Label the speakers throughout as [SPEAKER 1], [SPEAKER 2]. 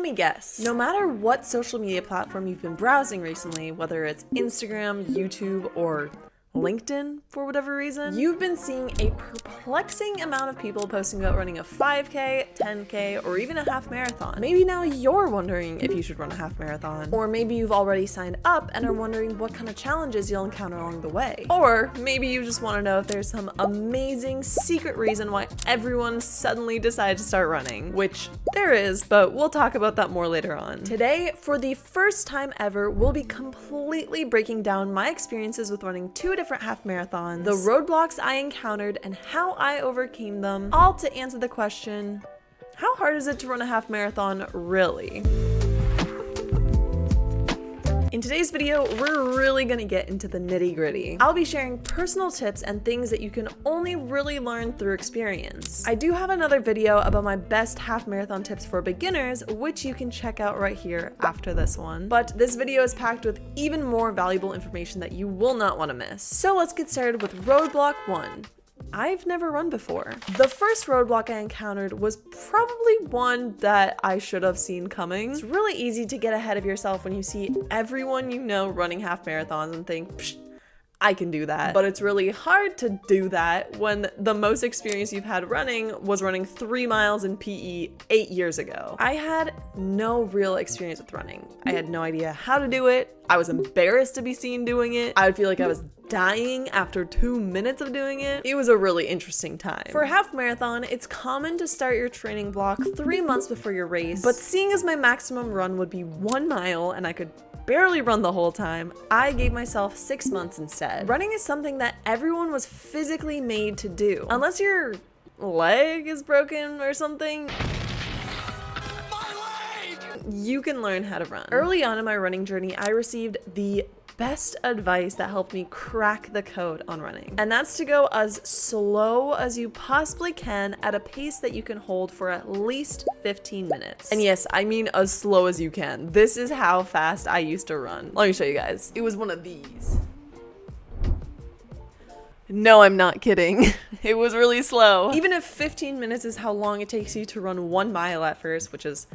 [SPEAKER 1] me guess. No matter what social media platform you've been browsing recently, whether it's Instagram, YouTube, or LinkedIn for whatever reason, you've been seeing a perplexing amount of people posting about running a 5K, 10K, or even a half marathon. Maybe now you're wondering if you should run a half marathon, or maybe you've already signed up and are wondering what kind of challenges you'll encounter along the way. Or maybe you just want to know if there's some amazing secret reason why everyone suddenly decided to start running, which there is, but we'll talk about that more later on. Today, for the first time ever, we'll be completely breaking down my experiences with running two different half marathons, the roadblocks I encountered, and how I overcame them, all to answer the question, how hard is it to run a half marathon really? In today's video, we're really gonna get into the nitty-gritty. I'll be sharing personal tips and things that you can only really learn through experience. I do have another video about my best half marathon tips for beginners, which you can check out right here after this one. But this video is packed with even more valuable information that you will not want to miss. So let's get started with roadblock 1. I've never run before. The first roadblock I encountered was probably one that I should have seen coming. It's really easy to get ahead of yourself when you see everyone you know running half marathons and think, psh, I can do that. But it's really hard to do that when the most experience you've had running was running 3 miles in PE 8 years ago. I had no real experience with running. I had no idea how to do it. I was embarrassed to be seen doing it. I would feel like I was dying after 2 minutes of doing it. It was a really interesting time. For a half marathon, it's common to start your training block 3 months before your race, but seeing as my maximum run would be 1 mile and I could barely run the whole time, I gave myself 6 months instead. Running is something that everyone was physically made to do. Unless your leg is broken or something, you can learn how to run. Early on in my running journey, I received the best advice that helped me crack the code on running. And that's to go as slow as you possibly can at a pace that you can hold for at least 15 minutes. And yes, I mean as slow as you can. This is how fast I used to run. Let me show you guys. It was one of these. No, I'm not kidding. It was really slow. Even if 15 minutes is how long it takes you to run 1 mile at first, which is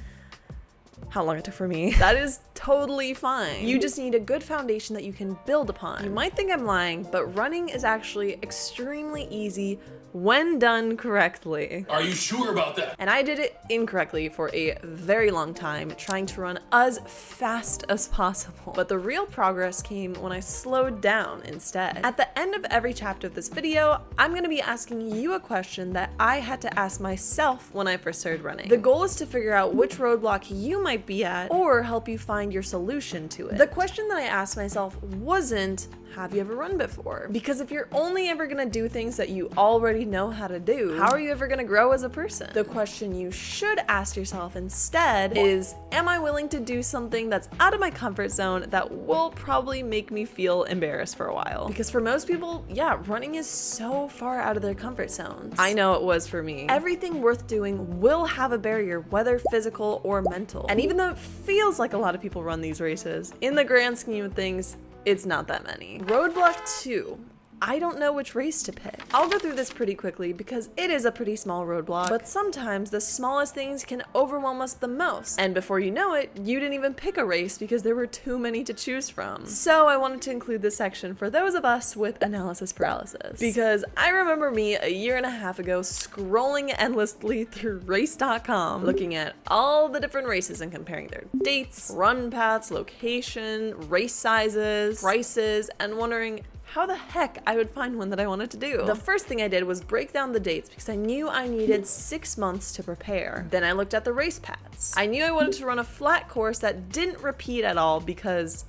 [SPEAKER 1] how long it took for me, that is totally fine. You just need a good foundation that you can build upon. You might think I'm lying, but running is actually extremely easy when done correctly.
[SPEAKER 2] Are you sure about that?
[SPEAKER 1] And I did it incorrectly for a very long time, trying to run as fast as possible. But the real progress came when I slowed down instead. At the end of every chapter of this video, I'm gonna be asking you a question that I had to ask myself when I first started running. The goal is to figure out which roadblock you might be at or help you find your solution to it. The question that I asked myself wasn't, have you ever run before? Because if you're only ever gonna do things that you already know how to do, how are you ever gonna grow as a person? The question you should ask yourself instead is, am I willing to do something that's out of my comfort zone that will probably make me feel embarrassed for a while? Because for most people, yeah, running is so far out of their comfort zones. I know it was for me. Everything worth doing will have a barrier, whether physical or mental. And even though it feels like a lot of people run these races, in the grand scheme of things, it's not that many. Roadblock 2. I don't know which race to pick. I'll go through this pretty quickly because it is a pretty small roadblock, but sometimes the smallest things can overwhelm us the most. And before you know it, you didn't even pick a race because there were too many to choose from. So I wanted to include this section for those of us with analysis paralysis. Because I remember me a year and a half ago scrolling endlessly through race.com, looking at all the different races and comparing their dates, run paths, location, race sizes, prices, and wondering how the heck I would find one that I wanted to do. The first thing I did was break down the dates because I knew I needed 6 months to prepare. Then I looked at the race paths. I knew I wanted to run a flat course that didn't repeat at all because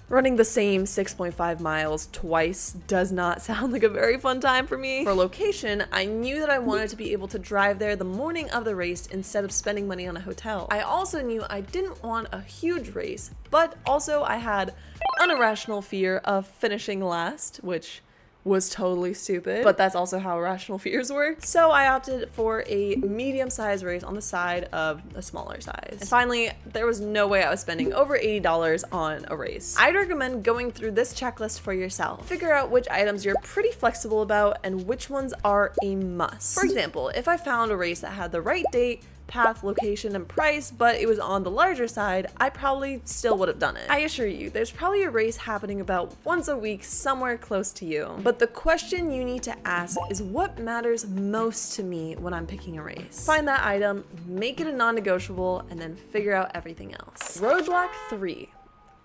[SPEAKER 1] running the same 6.5 miles twice does not sound like a very fun time for me. For location, I knew that I wanted to be able to drive there the morning of the race instead of spending money on a hotel. I also knew I didn't want a huge race, but also I had an irrational fear of finishing last, which was totally stupid, but that's also how irrational fears work. So I opted for a medium-sized race on the side of a smaller size. And finally, there was no way I was spending over $80 on a race. I'd recommend going through this checklist for yourself. Figure out which items you're pretty flexible about and which ones are a must. For example, if I found a race that had the right date, path, location, and price, but it was on the larger side, I probably still would have done it. I assure you, there's probably a race happening about once a week somewhere close to you. But the question you need to ask is what matters most to me when I'm picking a race. Find that item, make it a non-negotiable, and then figure out everything else. Roadblock 3.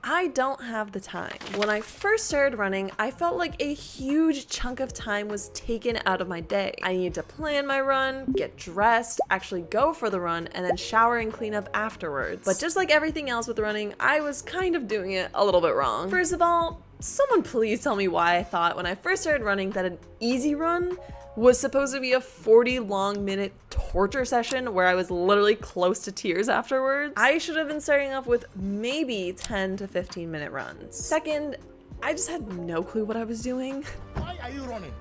[SPEAKER 1] I don't have the time. When I first started running, I felt like a huge chunk of time was taken out of my day. I needed to plan my run, get dressed, actually go for the run, and then shower and clean up afterwards. But just like everything else with running, I was kind of doing it a little bit wrong. First of all, someone please tell me why I thought when I first started running that an easy run was supposed to be a 40-long-minute torture session where I was literally close to tears afterwards. I should have been starting off with maybe 10 to 15-minute runs. Second, I just had no clue what I was doing.
[SPEAKER 2] Why are you running?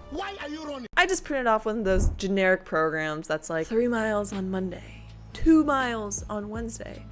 [SPEAKER 2] Why are you running?
[SPEAKER 1] I just printed off one of those generic programs that's like 3 miles on Monday, 2 miles on Wednesday,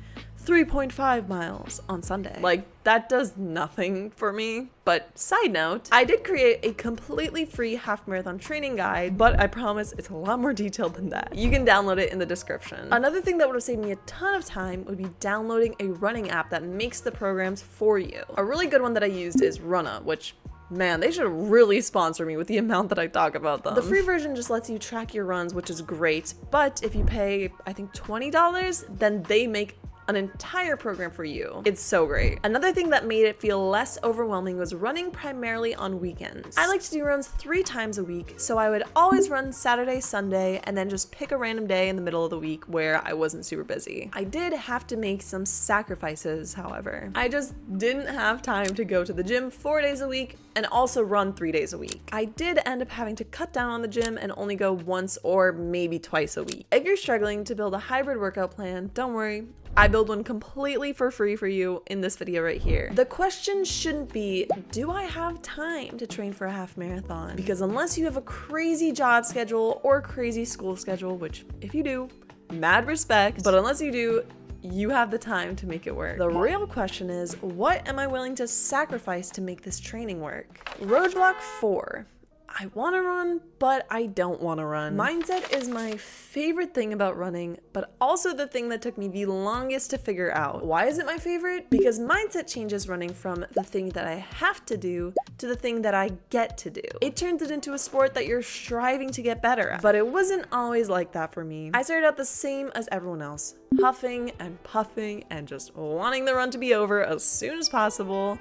[SPEAKER 1] 3.5 miles on Sunday. Like, that does nothing for me. But side note, I did create a completely free half marathon training guide, but I promise it's a lot more detailed than that. You can download it in the description. Another thing that would have saved me a ton of time would be downloading a running app that makes the programs for you. A really good one that I used is Runna, which, man, they should really sponsor me with the amount that I talk about them. The free version just lets you track your runs, which is great, but if you pay, I think $20, then they make an entire program for you. It's so great. Another thing that made it feel less overwhelming was running primarily on weekends. I like to do runs 3 times a week, so I would always run Saturday, Sunday, and then just pick a random day in the middle of the week where I wasn't super busy. I did have to make some sacrifices, however. I just didn't have time to go to the gym 4 days a week and also run 3 days a week. I did end up having to cut down on the gym and only go once or maybe twice a week. If you're struggling to build a hybrid workout plan, don't worry. I build one completely for free for you in this video right here. The question shouldn't be, do I have time to train for a half marathon? Because unless you have a crazy job schedule or crazy school schedule, which if you do, mad respect, but unless you do, you have the time to make it work. The real question is, what am I willing to sacrifice to make this training work? Roadblock 4. I want to run, but I don't want to run. Mindset is my favorite thing about running, but also the thing that took me the longest to figure out. Why is it my favorite? Because mindset changes running from the thing that I have to do to the thing that I get to do. It turns it into a sport that you're striving to get better at. But it wasn't always like that for me. I started out the same as everyone else, huffing and puffing and just wanting the run to be over as soon as possible.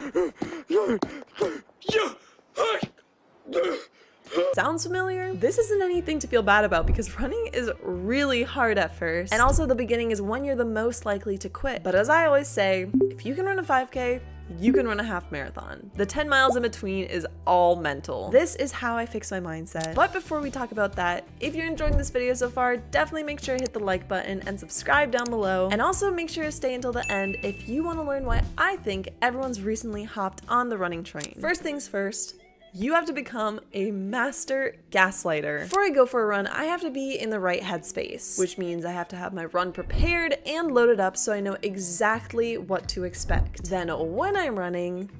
[SPEAKER 1] Sounds familiar? This isn't anything to feel bad about because running is really hard at first. And also the beginning is when you're the most likely to quit. But as I always say, if you can run a 5K, you can run a half marathon. The 10 miles in between is all mental. This is how I fix my mindset. But before we talk about that, if you're enjoying this video so far, definitely make sure to hit the like button and subscribe down below. And also make sure to stay until the end if you want to learn why I think everyone's recently hopped on the running train. First things first, you have to become a master gaslighter. Before I go for a run, I have to be in the right headspace, which means I have to have my run prepared and loaded up so I know exactly what to expect. Then when I'm running,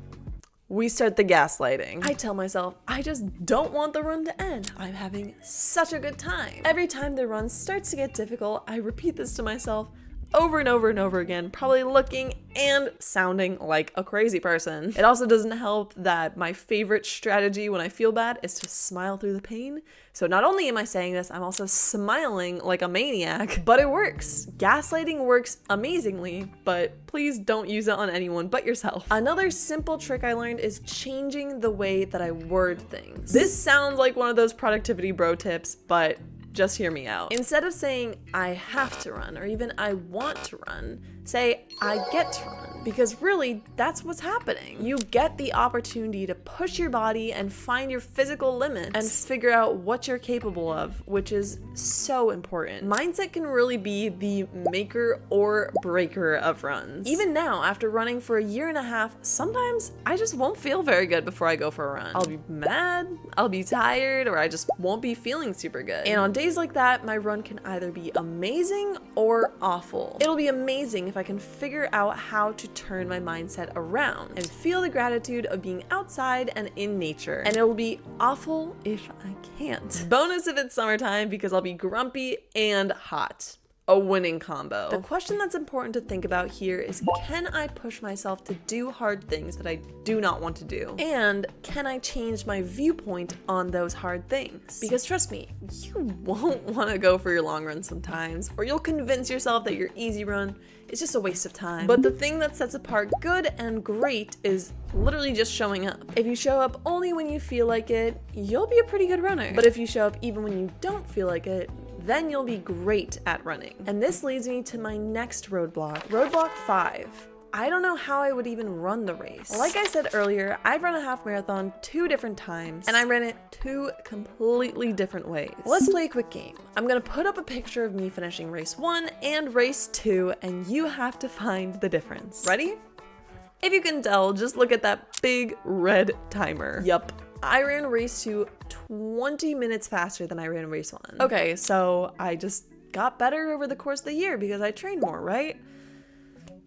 [SPEAKER 1] we start the gaslighting. I tell myself, I just don't want the run to end. I'm having such a good time. Every time the run starts to get difficult, I repeat this to myself over and over and over again, probably looking and sounding like a crazy person. It also doesn't help that my favorite strategy when I feel bad is to smile through the pain. So not only am I saying this, I'm also smiling like a maniac, but it works. Gaslighting works amazingly, but please don't use it on anyone but yourself. Another simple trick I learned is changing the way that I word things. This sounds like one of those productivity bro tips, but just hear me out. Instead of saying, I have to run, or even I want to run, say, I get to run. Because really, that's what's happening. You get the opportunity to push your body and find your physical limits and figure out what you're capable of, which is so important. Mindset can really be the maker or breaker of runs. Even now, after running for a year and a half, sometimes I just won't feel very good before I go for a run. I'll be mad, I'll be tired, or I just won't be feeling super good. And on days like that, my run can either be amazing or awful. It'll be amazing if I can figure out how to turn my mindset around and feel the gratitude of being outside and in nature. And it'll be awful if I can't. Bonus if it's summertime because I'll be grumpy and hot. a winning combo. The question that's important to think about here is, can I push myself to do hard things that I do not want to do? And can I change my viewpoint on those hard things? Because trust me, you won't want to go for your long run sometimes, or you'll convince yourself that your easy run is just a waste of time. But the thing that sets apart good and great is literally just showing up. If you show up only when you feel like it, you'll be a pretty good runner. But if you show up even when you don't feel like it, then you'll be great at running. And this leads me to my next roadblock, Roadblock 5. I don't know how I would even run the race. Like I said earlier, I've run a half marathon 2 different times, and I ran it 2 completely different ways. Let's play a quick game. I'm gonna put up a picture of me finishing race 1 and race 2, and you have to find the difference. Ready? If you can tell, just look at that big red timer. Yup. I ran race 2 20 minutes faster than I ran race 1. Okay, so I just got better over the course of the year because I trained more, right?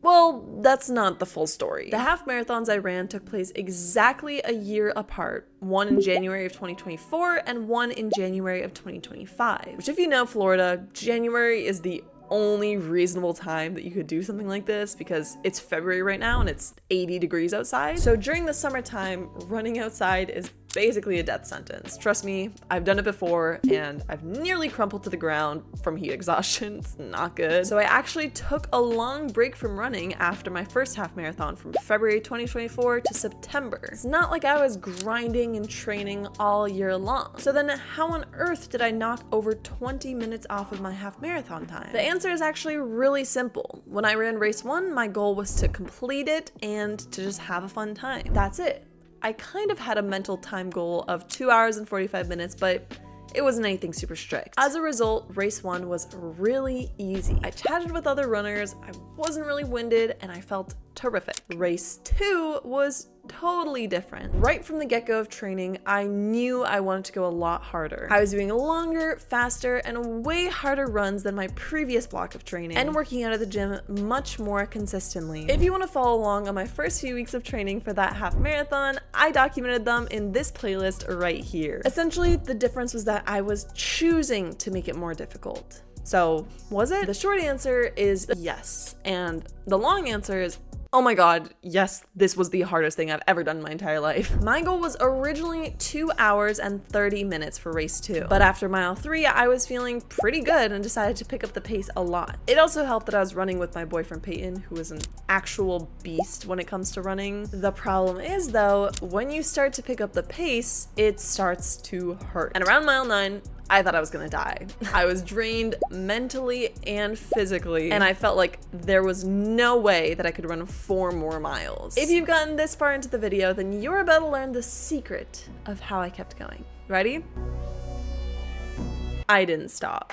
[SPEAKER 1] Well, that's not the full story. The half marathons I ran took place exactly a year apart, one in January of 2024 and one in January of 2025. Which, if you know Florida, January is the only reasonable time that you could do something like this because it's February right now and it's 80 degrees outside. So during the summertime, running outside is basically a death sentence. Trust me, I've done it before and I've nearly crumpled to the ground from heat exhaustion. It's not good. So I actually took a long break from running after my first half marathon from February 2024 to September. It's not like I was grinding and training all year long. So then how on earth did I knock over 20 minutes off of my half marathon time? The answer is actually really simple. When I ran race 1, my goal was to complete it and to just have a fun time. That's it. I kind of had a mental time goal of 2 hours and 45 minutes, but it wasn't anything super strict. As a result, race 1 was really easy. I chatted with other runners, I wasn't really winded, and I felt terrific. Race 2 was totally different. Right from the get-go of training, I knew I wanted to go a lot harder. I was doing longer, faster, and way harder runs than my previous block of training, and working out at the gym much more consistently. If you want to follow along on my first few weeks of training for that half marathon, I documented them in this playlist right here. Essentially, the difference was that I was choosing to make it more difficult. So, was it? The short answer is yes, and the long answer is, oh my god, yes, this was the hardest thing I've ever done in my entire life. My goal was originally 2 hours and 30 minutes for race 2, but after mile 3, I was feeling pretty good and decided to pick up the pace a lot. It also helped that I was running with my boyfriend Peyton, who is an actual beast when it comes to running. The problem is though, when you start to pick up the pace, it starts to hurt. And around mile 9, I thought I was gonna die. I was drained mentally and physically, and I felt like there was no way that I could run 4 more miles. If you've gotten this far into the video, then you're about to learn the secret of how I kept going. Ready? I didn't stop.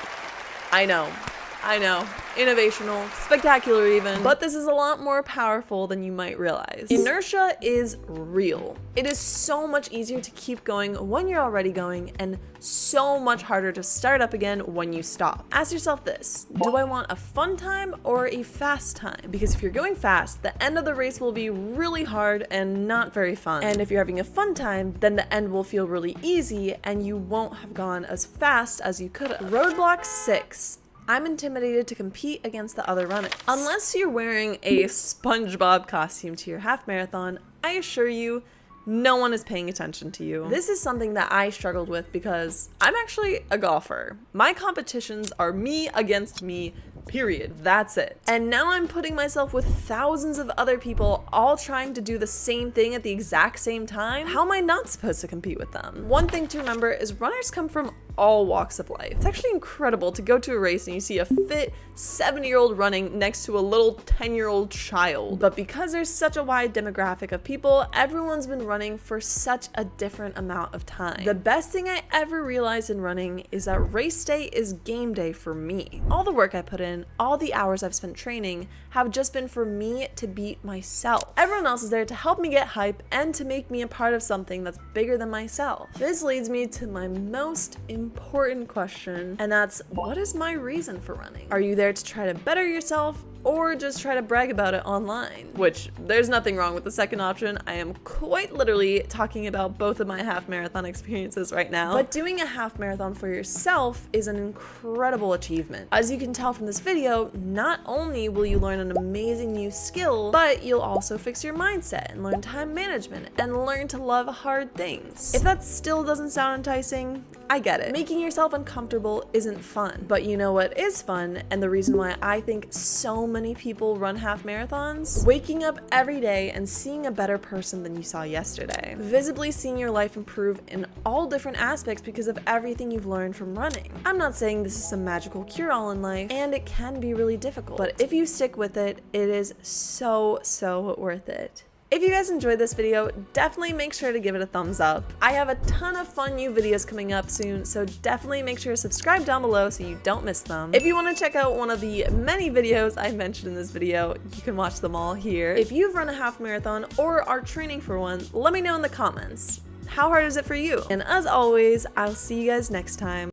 [SPEAKER 1] I know, innovational, spectacular even, but this is a lot more powerful than you might realize. Inertia is real. It is so much easier to keep going when you're already going, and so much harder to start up again when you stop. Ask yourself this: do I want a fun time or a fast time? Because if you're going fast, the end of the race will be really hard and not very fun. And if you're having a fun time, then the end will feel really easy and you won't have gone as fast as you could have. Roadblock 6. I'm intimidated to compete against the other runners. Unless you're wearing a SpongeBob costume to your half marathon, I assure you, no one is paying attention to you. This is something that I struggled with because I'm actually a golfer. My competitions are me against me, period. That's it. And now I'm putting myself with thousands of other people all trying to do the same thing at the exact same time. How am I not supposed to compete with them? One thing to remember is runners come from all walks of life. It's actually incredible to go to a race and you see a fit 7-year-old running next to a little 10-year-old child. But because there's such a wide demographic of people, everyone's been running for such a different amount of time. The best thing I ever realized in running is that race day is game day for me. All the work I put in, all the hours I've spent training have just been for me to beat myself. Everyone else is there to help me get hype and to make me a part of something that's bigger than myself. This leads me to my most important question, and that's, what is my reason for running? Are you there to try to better yourself, or just try to brag about it online, which there's nothing wrong with the second option. I am quite literally talking about both of my half marathon experiences right now. But doing a half marathon for yourself is an incredible achievement. As you can tell from this video, not only will you learn an amazing new skill, but you'll also fix your mindset and learn time management and learn to love hard things. If that still doesn't sound enticing, I get it. Making yourself uncomfortable isn't fun, but you know what is fun, and the reason why I think so many people run half marathons? Waking up every day and seeing a better person than you saw yesterday. Visibly seeing your life improve in all different aspects because of everything you've learned from running. I'm not saying this is some magical cure-all in life, and it can be really difficult, but if you stick with it, it is so worth it. If you guys enjoyed this video, definitely make sure to give it a thumbs up. I have a ton of fun new videos coming up soon, so definitely make sure to subscribe down below so you don't miss them. If you want to check out one of the many videos I mentioned in this video, you can watch them all here. If you've run a half marathon or are training for one, let me know in the comments. How hard is it for you? And as always, I'll see you guys next time.